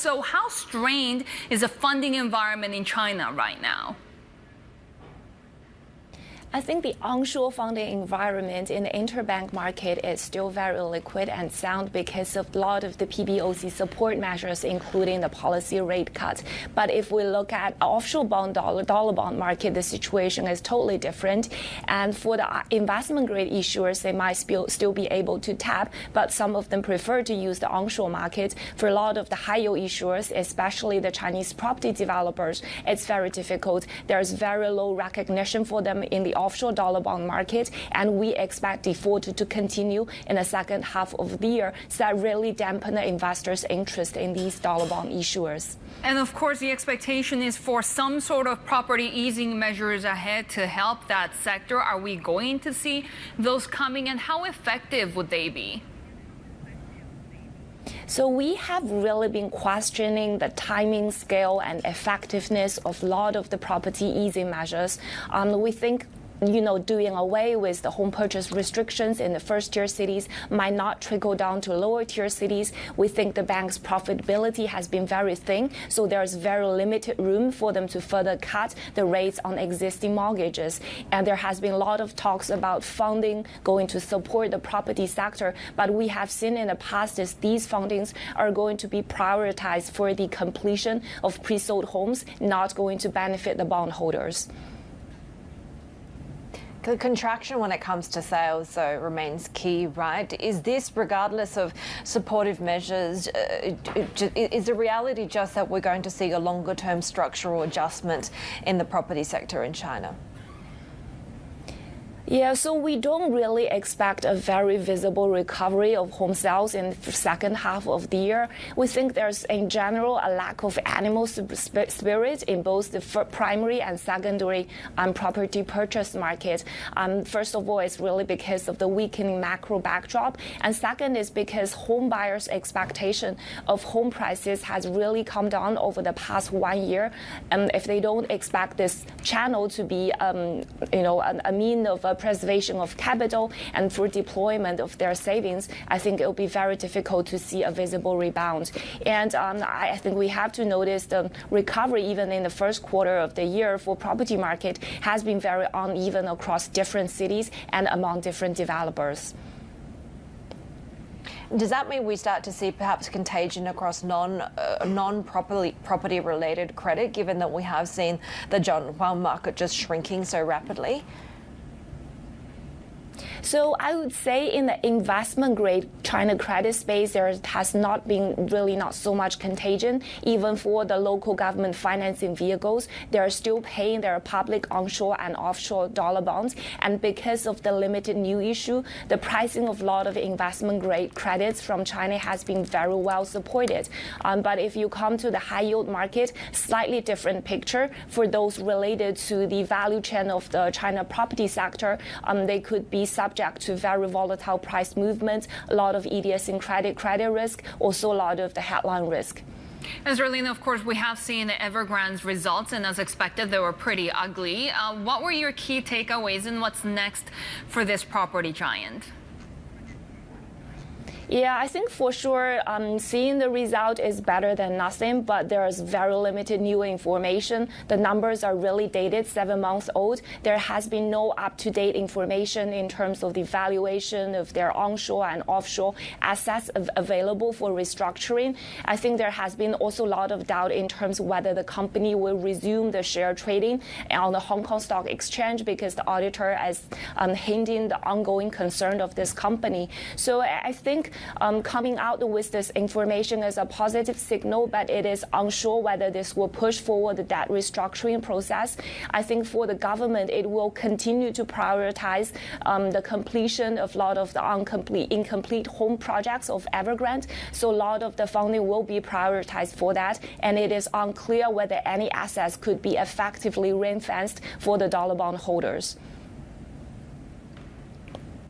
So how strained is the funding environment in China right now? I think the onshore funding environment in the interbank market is still very liquid and sound because of a lot of the PBOC support measures, including the policy rate cut. But if we look at offshore dollar bond market, the situation is totally different. And for the investment grade issuers, they might still be able to tap, but some of them prefer to use the onshore market. For a lot of the high yield issuers, especially the Chinese property developers, it's very difficult. There's very low recognition for them in the offshore dollar bond market, and we expect default to continue in the second half of the year. So that really dampen the investors' interest in these dollar bond issuers. And of course, the expectation is for some sort of property easing measures ahead to help that sector. Are we going to see those coming, and how effective would they be? So we have really been questioning the timing, scale, and effectiveness of a lot of the property easing measures. We think doing away with the home purchase restrictions in the first-tier cities might not trickle down to lower-tier cities. We think the bank's profitability has been very thin, so there's very limited room for them to further cut the rates on existing mortgages. And there has been a lot of talks about funding going to support the property sector, but we have seen in the past is these fundings are going to be prioritized for the completion of pre-sold homes, not going to benefit the bondholders. The contraction when it comes to sales, though, remains key, right? Is this, regardless of supportive measures, is the reality just that we're going to see a longer-term structural adjustment in the property sector in China? Yeah, so we don't really expect a very visible recovery of home sales in the second half of the year. We think there's, in general, a lack of animal spirit in both the primary and secondary property purchase market. First of all, it's really because of the weakening macro backdrop. And second is because home buyers' expectation of home prices has really come down over the past 1 year. And if they don't expect this channel to be, a mean of preservation of capital and for deployment of their savings, I think it will be very difficult to see a visible rebound. And I think we have to notice the recovery even in the first quarter of the year for property market has been very uneven across different cities and among different developers. Does that mean we start to see perhaps contagion across non-property related credit, given that we have seen the Zhonghua market just shrinking so rapidly? So I would say in the investment grade China credit space, there has not been really not so much contagion. Even for the local government financing vehicles, they are still paying their public onshore and offshore dollar bonds. And because of the limited new issue, the pricing of a lot of investment grade credits from China has been very well supported. But if you come to the high yield market, slightly different picture. For those related to the value chain of the China property sector, they could be subject to very volatile price movements, a lot of idiosyncratic credit risk, also a lot of the headline risk. And Zerlina, of course, we have seen Evergrande's results, and as expected, they were pretty ugly. What were your key takeaways, and what's next for this property giant? Yeah, I think for sure seeing the result is better than nothing, but there is very limited new information. The numbers are really dated, 7 months old. There has been no up-to-date information in terms of the valuation of their onshore and offshore assets available for restructuring. I think there has been also a lot of doubt in terms of whether the company will resume the share trading on the Hong Kong Stock Exchange, because the auditor is hinting the ongoing concern of this company. So I think coming out with this information is a positive signal, but it is unsure whether this will push forward the debt restructuring process. I think for the government, it will continue to prioritize the completion of a lot of the incomplete home projects of Evergrande. So a lot of the funding will be prioritized for that, and it is unclear whether any assets could be effectively ring-fenced for the dollar bond holders.